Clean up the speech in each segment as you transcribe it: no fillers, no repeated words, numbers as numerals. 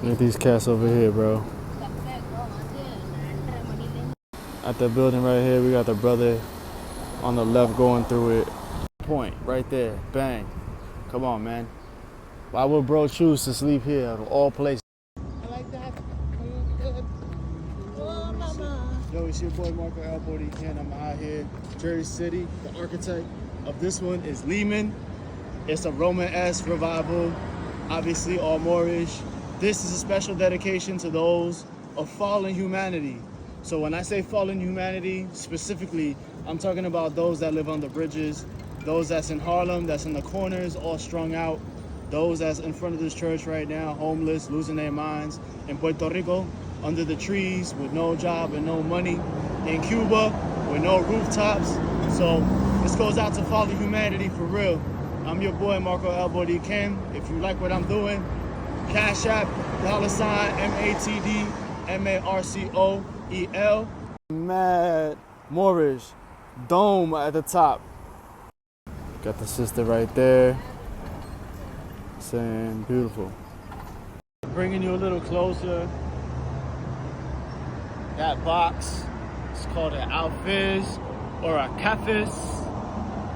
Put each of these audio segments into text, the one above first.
Look at these cats over here, bro. At the building right here, we got the brother on the left going through it. Point right there, bang. Come on, man. Why would bro choose to sleep here of all places? I like that. Yo, it's your boy Marco Elbody Ken. I'm out here, Jersey City. The architect of this one is Lehmann. It's a Roman-esque revival, obviously all Moorish. This is a special dedication to those of fallen humanity. So when I say fallen humanity, specifically, I'm talking about those that live on the bridges, those that's in Harlem, that's in the corners, all strung out, those that's in front of this church right now, homeless, losing their minds, in Puerto Rico, under the trees with no job and no money, in Cuba with no rooftops. So this goes out to fallen humanity for real. I'm your boy Marco Elbody Ken. If you like what I'm doing, Cash App, $, MATD, MARCOEL. Mad Moorish dome at the top. Got the sister right there saying beautiful. Bringing you a little closer. That box is called an alfiz or a cafes,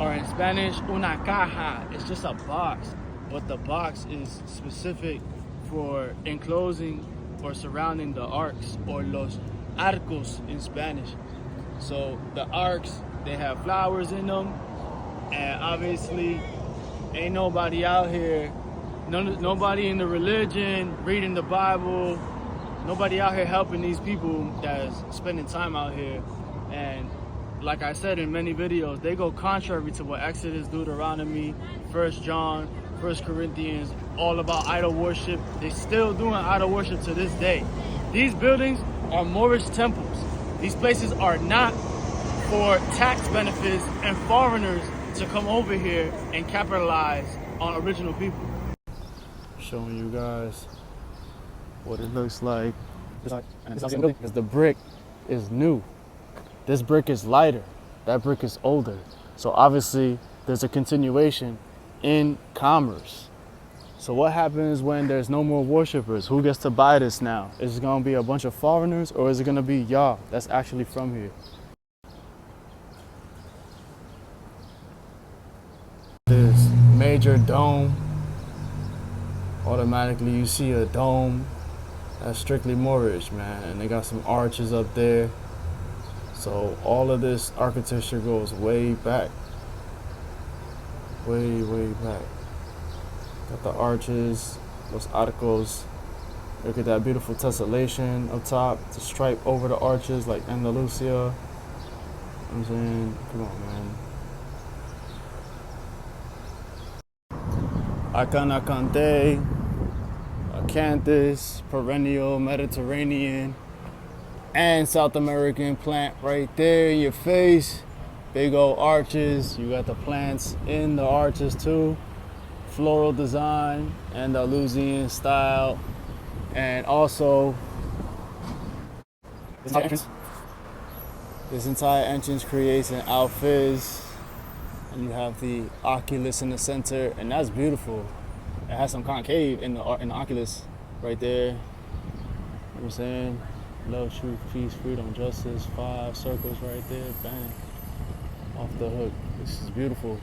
or in Spanish, una caja. It's just a box, but the box is specific for enclosing or surrounding the arcs, or los arcos in Spanish. So the arcs, they have flowers in them, and obviously ain't nobody out here, nobody in the religion, reading the Bible, nobody out here helping these people that's spending time out here. And like I said in many videos, they go contrary to what Exodus, Deuteronomy, 1 John, 1 Corinthians, all about idol worship. They're still doing idol worship to this day. These buildings are Moorish temples. These places are not for tax benefits and foreigners to come over here and capitalize on original people. Showing you guys what it looks like. Because the brick is new. This brick is lighter. That brick is older. So obviously there's a continuation in commerce. So what happens when there's no more worshipers? Who gets to buy this now? Is it gonna be a bunch of foreigners, or is it gonna be y'all that's actually from here? This major dome. Automatically you see a dome. That's strictly Moorish, man. And they got some arches up there. So all of this architecture goes way back. Way, way back. Got the arches, los arcos. Look at that beautiful tessellation up top. The stripe over the arches like Andalusia. You know what I'm saying? Come on, man. Acanacante, acanthus, perennial, Mediterranean, and South American plant right there in your face. Big old arches. You got the plants in the arches too. Floral design, Andalusian style. And also this entire entrance creates an alfiz, and you have the oculus in the center, and that's beautiful. It has some concave in the oculus right there. You know what I'm saying? Love, truth, peace, freedom, justice, 5 circles right there, bang, off the hook. This is beautiful.